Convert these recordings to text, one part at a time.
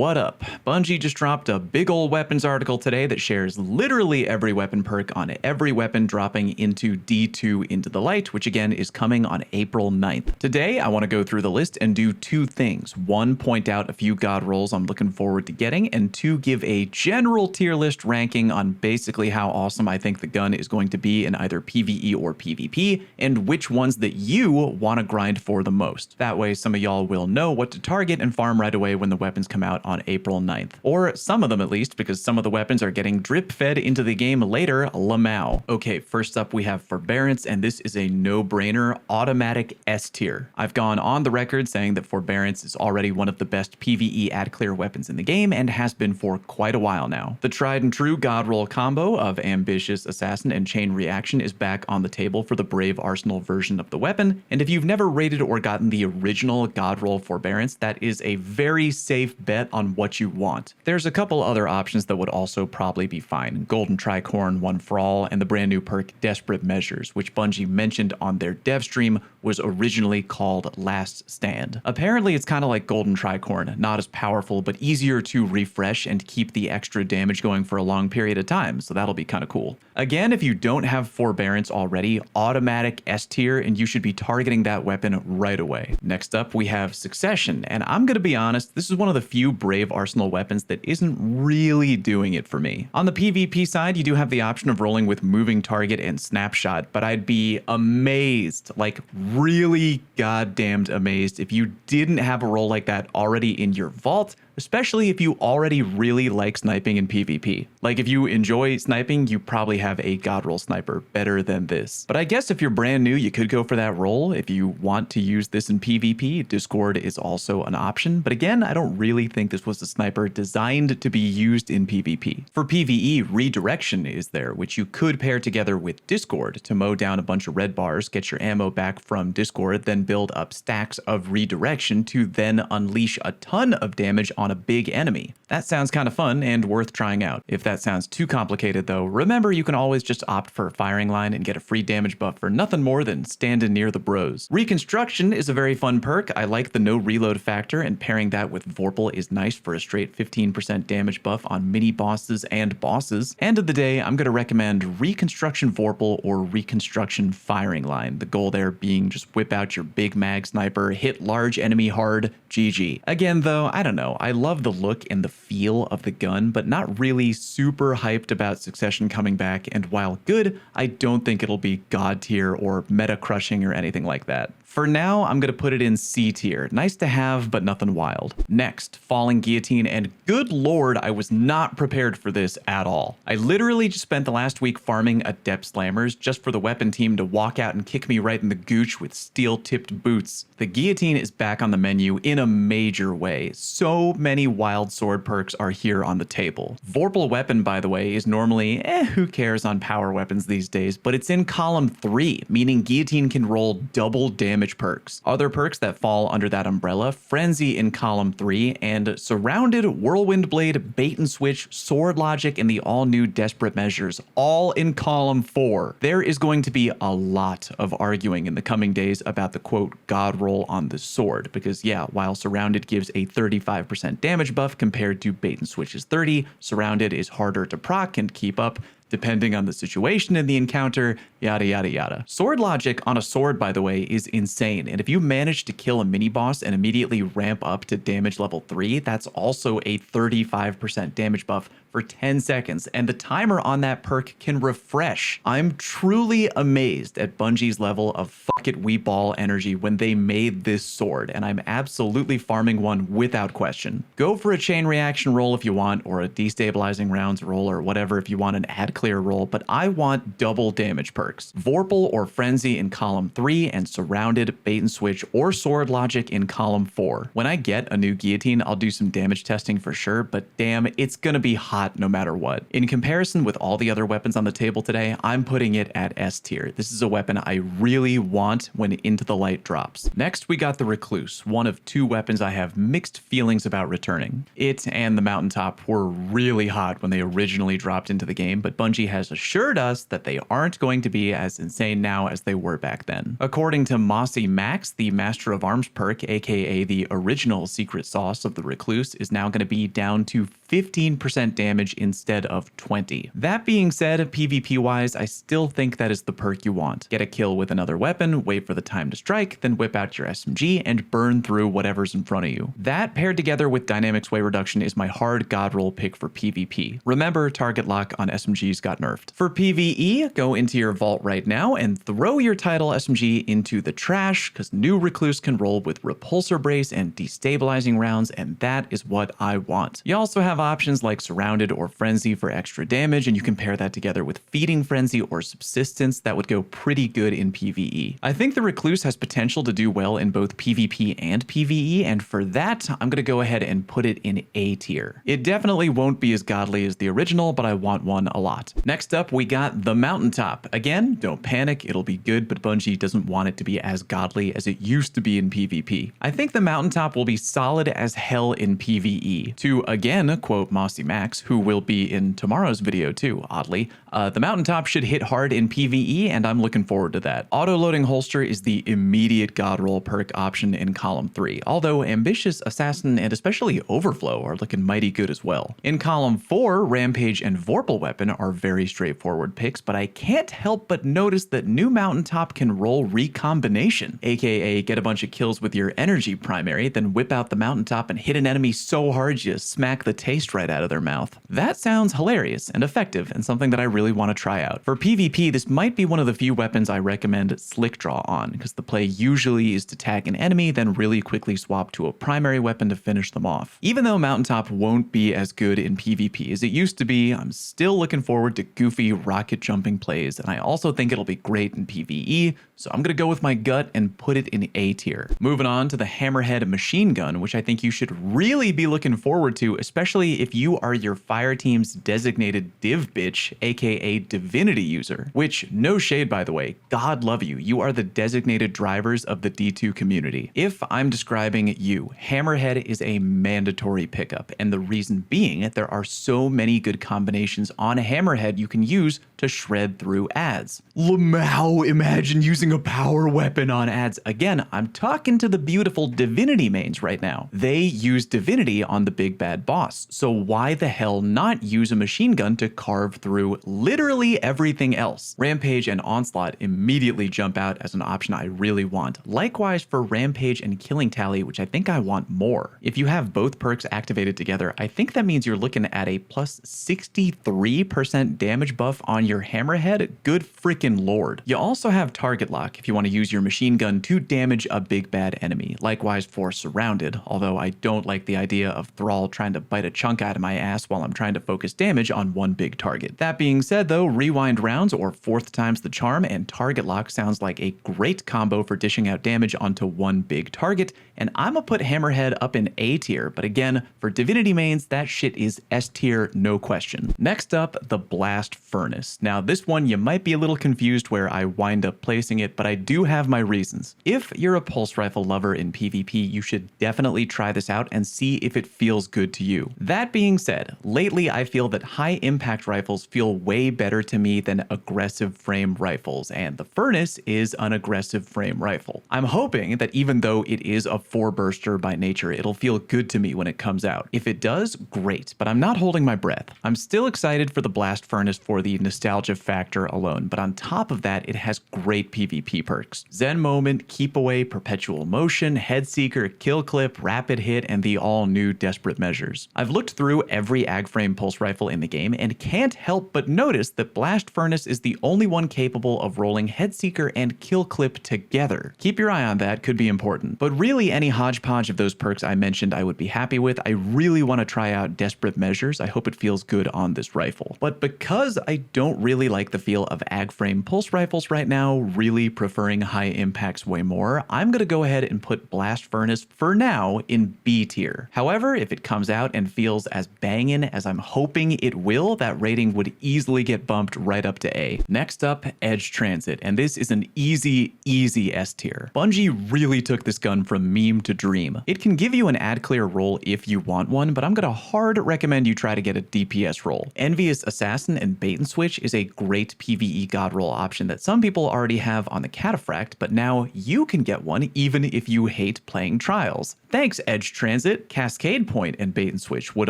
What up? Bungie just dropped a big ol' weapons article today that shares literally every weapon perk on every weapon dropping into D2 Into the Light, which again is coming on April 9th. Today, I want to go through the list and do two things. One, point out a few god rolls I'm looking forward to getting, and two, give a general tier list ranking on basically how awesome I think the gun is going to be in either PvE or PvP, and which ones that you want to grind for the most. That way, some of y'all will know what to target and farm right away when the weapons come out on April 9th. Or some of them at least, because some of the weapons are getting drip fed into the game later, Lamau. Okay, first up we have Forbearance, and this is a no-brainer automatic S tier. I've gone on the record saying that Forbearance is already one of the best PvE ad clear weapons in the game and has been for quite a while now. The tried and true god roll combo of Ambitious Assassin and Chain Reaction is back on the table for the Brave Arsenal version of the weapon, and if you've never rated or gotten the original god roll Forbearance, that is a very safe bet on what you want. There's a couple other options that would also probably be fine. Golden Tricorn, One for All, and the brand new perk Desperate Measures, which Bungie mentioned on their dev stream was originally called Last Stand. Apparently it's kind of like Golden Tricorn, not as powerful but easier to refresh and keep the extra damage going for a long period of time, so that'll be kind of cool. Again, if you don't have Forbearance already, automatic S tier, and you should be targeting that weapon right away. Next up we have Succession, and I'm gonna be honest, this is one of the few Brave Arsenal weapons that isn't really doing it for me. On the PvP side, you do have the option of rolling with Moving Target and Snapshot, but I'd be amazed, like really goddamned amazed, if you didn't have a roll like that already in your vault, especially if you already really like sniping in PvP. Like if you enjoy sniping, you probably have a god roll sniper better than this. But I guess if you're brand new, you could go for that roll. If you want to use this in PvP, Discord is also an option. But again, I don't really think this was a sniper designed to be used in PvP. For PvE, Redirection is there, which you could pair together with Discord to mow down a bunch of red bars, get your ammo back from Discord, then build up stacks of Redirection to then unleash a ton of damage on a big enemy. That sounds kind of fun and worth trying out. If that sounds too complicated though, remember you can always just opt for Firing Line and get a free damage buff for nothing more than standing near the bros. Reconstruction is a very fun perk. I like the no reload factor, and pairing that with Vorpal is nice for a straight 15% damage buff on mini bosses and bosses. End of the day, I'm going to recommend Reconstruction Vorpal or Reconstruction Firing Line. The goal there being just whip out your big mag sniper, hit large enemy hard, GG. Again though, I don't know, I love the look and the feel of the gun, but not really super hyped about Succession coming back, and while good, I don't think it'll be god tier or meta crushing or anything like that. For now, I'm going to put it in C tier. Nice to have, but nothing wild. Next, Falling Guillotine, and good lord, I was not prepared for this at all. I literally just spent the last week farming Adept Slammers just for the weapon team to walk out and kick me right in the gooch with steel-tipped boots. The Guillotine is back on the menu in a major way. So many wild sword perks are here on the table. Vorpal Weapon, by the way, is normally, who cares on power weapons these days, but it's in column 3, meaning Guillotine can roll double damage perks. Other perks that fall under that umbrella, Frenzy in column 3, and Surrounded, Whirlwind Blade, Bait and Switch, Sword Logic, and the all-new Desperate Measures, all in column 4. There is going to be a lot of arguing in the coming days about the quote god roll on the sword, because yeah, while Surrounded gives a 35% damage buff compared to Bait and Switch's 30, Surrounded is harder to proc and keep up depending on the situation in the encounter, yada yada yada. Sword Logic on a sword, by the way, is insane, and if you manage to kill a mini boss and immediately ramp up to damage level 3, that's also a 35% damage buff for 10 seconds, and the timer on that perk can refresh. I'm truly amazed at Bungie's level of fuck it we ball energy when they made this sword, and I'm absolutely farming one without question. Go for a Chain Reaction roll if you want, or a Destabilizing Rounds roll, or whatever if you want an ad clear roll, but I want double damage perks. Vorpal or Frenzy in column 3, and Surrounded, Bait and Switch, or Sword Logic in column 4. When I get a new Guillotine, I'll do some damage testing for sure, but damn, it's gonna be hot hot no matter what. In comparison with all the other weapons on the table today, I'm putting it at S tier. This is a weapon I really want when Into the Light drops. Next, we got the Recluse, one of two weapons I have mixed feelings about returning. It and the Mountaintop were really hot when they originally dropped into the game, but Bungie has assured us that they aren't going to be as insane now as they were back then. According to Mossy Max, the Master of Arms perk, aka the original secret sauce of the Recluse, is now going to be down to 15% damage instead of 20. That being said, PvP wise, I still think that is the perk you want. Get a kill with another weapon, wait for the time to strike, then whip out your SMG and burn through whatever's in front of you. That paired together with dynamic sway reduction is my hard god roll pick for PvP. Remember, target lock on SMGs got nerfed. For PvE, go into your vault right now and throw your title SMG into the trash, because new Recluse can roll with repulsor brace and destabilizing rounds, and that is what I want. You also have options like Surrounded or Frenzy for extra damage, and you can pair that together with Feeding Frenzy or Subsistence. That would go pretty good in PvE. I think the Recluse has potential to do well in both PvP and PvE, and for that, I'm going to go ahead and put it in A tier. It definitely won't be as godly as the original, but I want one a lot. Next up, we got the Mountaintop. Again, don't panic, it'll be good, but Bungie doesn't want it to be as godly as it used to be in PvP. I think the Mountaintop will be solid as hell in PvE. To again quote Mossy Max, who will be in tomorrow's video too, oddly, the Mountaintop should hit hard in PvE, and I'm looking forward to that. Auto-loading holster is the immediate god roll perk option in column 3, although Ambitious, Assassin, and especially Overflow are looking mighty good as well. In column 4, Rampage and Vorpal Weapon are very straightforward picks, but I can't help but notice that new Mountaintop can roll recombination, aka get a bunch of kills with your energy primary, then whip out the Mountaintop and hit an enemy so hard you smack the taste right out of their mouth. That sounds hilarious and effective, and something that I really want to try out. For PvP, this might be one of the few weapons I recommend Slick Draw on, because the play usually is to tag an enemy, then really quickly swap to a primary weapon to finish them off. Even though Mountaintop won't be as good in PvP as it used to be, I'm still looking forward to goofy rocket jumping plays, and I also think it'll be great in PvE, so I'm gonna go with my gut and put it in A tier. Moving on to the Hammerhead machine gun, which I think you should really be looking forward to, especially if you are your fire team's designated div bitch, aka divinity user, which, no shade by the way, God love you, you are the designated drivers of the D2 community. If I'm describing you, Hammerhead is a mandatory pickup, and the reason being, there are so many good combinations on Hammerhead you can use to shred through ads. Lamau, imagine using a power weapon on ads. Again, I'm talking to the beautiful divinity mains right now. They use divinity on the big bad boss, so why the hell not use a machine gun to carve through literally everything else? Rampage and Onslaught immediately jump out as an option I really want. Likewise for Rampage and Killing Tally, which I think I want more. If you have both perks activated together, I think that means you're looking at a plus 63% damage buff on your Hammerhead. Good freaking lord. You also have target lock if you want to use your machine gun to damage a big bad enemy. Likewise for Surrounded, although I don't like the idea of Thrall trying to bite a chunk out of my ass while I'm trying to focus damage on one big target. That being said though, Rewind Rounds or fourth time's the charm and target lock sounds like a great combo for dishing out damage onto one big target, and I'm gonna put Hammerhead up in A tier, but again, for divinity mains, that shit is S tier, no question. Next up, the Blast Furnace. Now this one you might be a little confused where I wind up placing it, but I do have my reasons. If you're a pulse rifle lover in PvP, you should definitely try this out and see if it feels good to you. That being said, lately I feel that high impact rifles feel way better to me than aggressive frame rifles, and the Furnace is an aggressive frame rifle. I'm hoping that even though it is a 4-burster by nature, it'll feel good to me when it comes out. If it does, great, but I'm not holding my breath. I'm still excited for the Blast Furnace for the nostalgia factor alone, but on top of that, it has great PvP perks. Zen Moment, Keep Away, Perpetual Motion, Head Seeker, Kill Clip, Rapid Hit, and the all-new Desperate Measures. I've looked through every ag-frame pulse rifle in the game and can't help but notice that Blast Furnace is the only one capable of rolling Head Seeker and Kill Clip together. Keep your eye on that, could be important. But really any hodgepodge of those perks I mentioned I would be happy with. I really want to try out Desperate Measures. I hope it feels good on this rifle. But because I don't really like the feel of ag frame pulse rifles right now, really preferring high impacts way more, I'm going to go ahead and put Blast Furnace for now in B tier. However, if it comes out and feels as banging as I'm hoping it will, that rating would easily get bumped right up to A. Next up, Edge Transit, and this is an easy S tier. Bungie really took this gun from meme to dream. It can give you an ad clear roll if you want one, but I'm gonna hard recommend you try to get a DPS roll. Envious Assassin and Bait and Switch is a great PvE god roll option that some people already have on the Cataphract, but now you can get one even if you hate playing Trials. Thanks, Edge Transit. Cascade Point and Bait and Switch would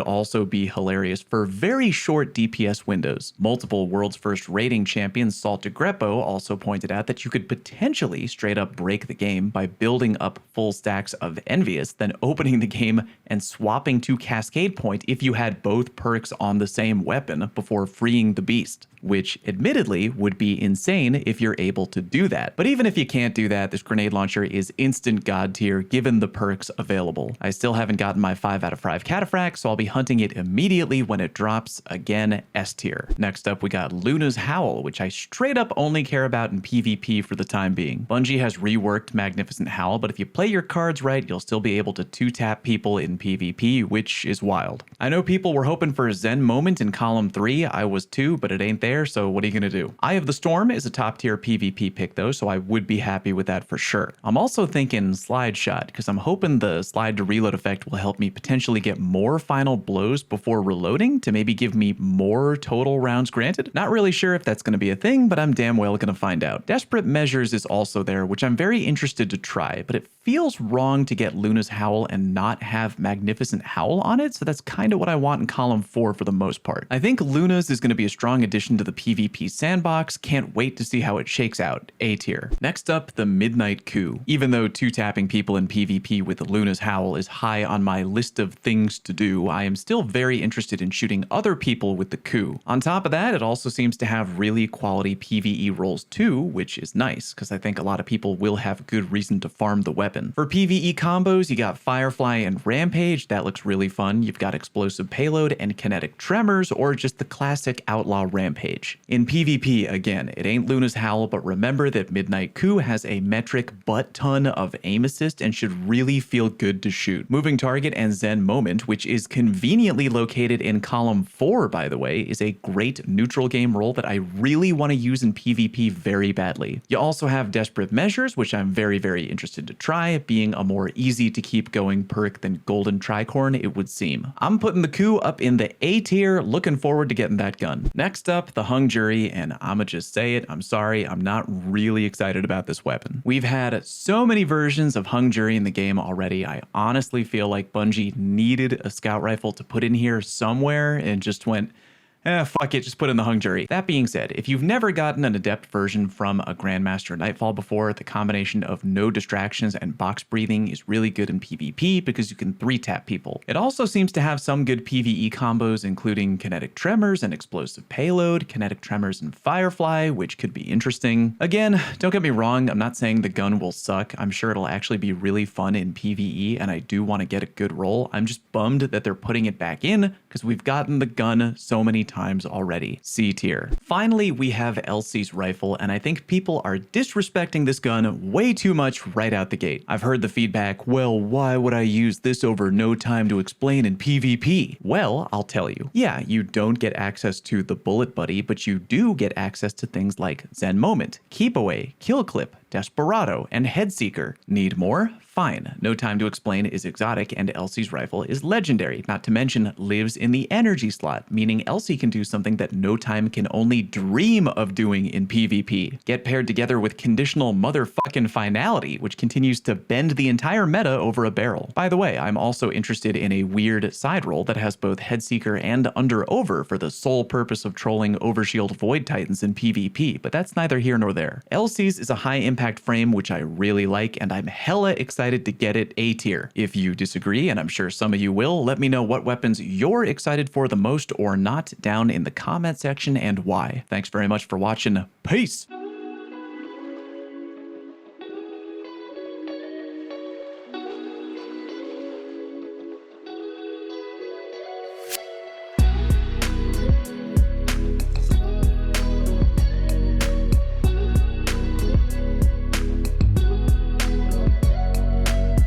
also be hilarious for very short DPS windows. Multiple world's first rating champions Salt de Grepo also pointed out that you could potentially straight up break the game by building up full stacks of Envious, then opening the game and swapping to Cascade Point if you had both perks on the same weapon before freeing the beast, which admittedly would be insane if you're able to do that. But even if you can't do that, this grenade launcher is instant god tier given the perks available. I still haven't gotten my 5 out of 5 Cataphract, so I'll be hunting it immediately when it drops. Again, S tier. Next up, we got Luna's Howl, which I straight up only care about in PvP for the time being. Bungie has reworked Magnificent Howl, but if you play your cards right, you'll still be able to 2-tap people in PvP, which is wild. I know people were hoping for a Zen moment in column 3, I was too, but it ain't there, so what are you gonna do? Eye of the Storm is a top tier PvP pick though, so I would be happy with that for sure. I'm also thinking Slide Shot, because I'm hoping the slide to reload effect will help me potentially get more final blows before reloading to maybe give me more total rounds granted. Not really sure if that's gonna be a thing, but I'm damn well gonna find out. Desperate Measures is also there, which I'm very interested to try, but it feels wrong to get Luna's Howl and not have Magnificent Howl on it, so that's kind of what I want in column 4 for the most part. I think Luna's is going to be a strong addition to the PvP sandbox. Can't wait to see how it shakes out. A tier. Next up, the Midnight Coup. Even though 2-tapping people in PvP with Luna's Howl is high on my list of things to do, I am still very interested in shooting other people with the Coup. On top of that, it also seems to have really quality PvE rolls too, which is nice, because I think a lot of people will have good reason to farm the weapon. For PvE combos, you got Firefly and Rampage. That looks really fun. You've got Explosive Payload and Kinetic Tremors, or just the classic Outlaw Rampage. In PvP, again, it ain't Luna's Howl, but remember that Midnight Coup has a metric butt ton of aim assist and should really feel good to shoot. Moving Target and Zen Moment, which is conveniently located in column 4, by the way, is a great neutral game role that I really want to use in PvP very badly. You also have Desperate Measures, which I'm very interested to try, being a more easy to keep going perk than Golden Tricorn, it would seem. I'm putting the Coup up in the A tier, looking forward to getting that gun. Next up, the Hung Jury, and I'ma just say it, I'm sorry, I'm not really excited about this weapon. We've had so many versions of Hung Jury in the game already, I honestly feel like Bungie needed a scout rifle to put in here somewhere and just went, fuck it, just put in the Hung Jury. That being said, if you've never gotten an adept version from a Grandmaster Nightfall before, the combination of no distractions and box breathing is really good in PvP because you can 3-tap people. It also seems to have some good PvE combos, including Kinetic Tremors and Explosive Payload, Kinetic Tremors and Firefly, which could be interesting. Again, don't get me wrong, I'm not saying the gun will suck. I'm sure it'll actually be really fun in PvE, and I do want to get a good roll. I'm just bummed that they're putting it back in because we've gotten the gun so many times already. C tier. Finally, we have Elsie's rifle, and I think people are disrespecting this gun way too much right out the gate. I've heard the feedback, well, why would I use this over No Time to Explain in PvP? Well, I'll tell you. Yeah, you don't get access to the Bullet Buddy, but you do get access to things like Zen Moment, Keep Away, Kill Clip, Desperado, and Headseeker. Need more? Fine. No Time to Explain is exotic, and Elsie's rifle is legendary, not to mention lives in the energy slot, meaning Elsie can do something that No Time can only dream of doing in PvP. Get paired together with conditional motherfucking finality, which continues to bend the entire meta over a barrel. By the way, I'm also interested in a weird side roll that has both Headseeker and Under Over for the sole purpose of trolling Overshield Void Titans in PvP, but that's neither here nor there. Elsie's is a high impact frame, which I really like, and I'm hella excited to get it A tier. If you disagree, and I'm sure some of you will, let me know what weapons you're excited for the most or not down in the comment section and why. Thanks very much for watching. Peace!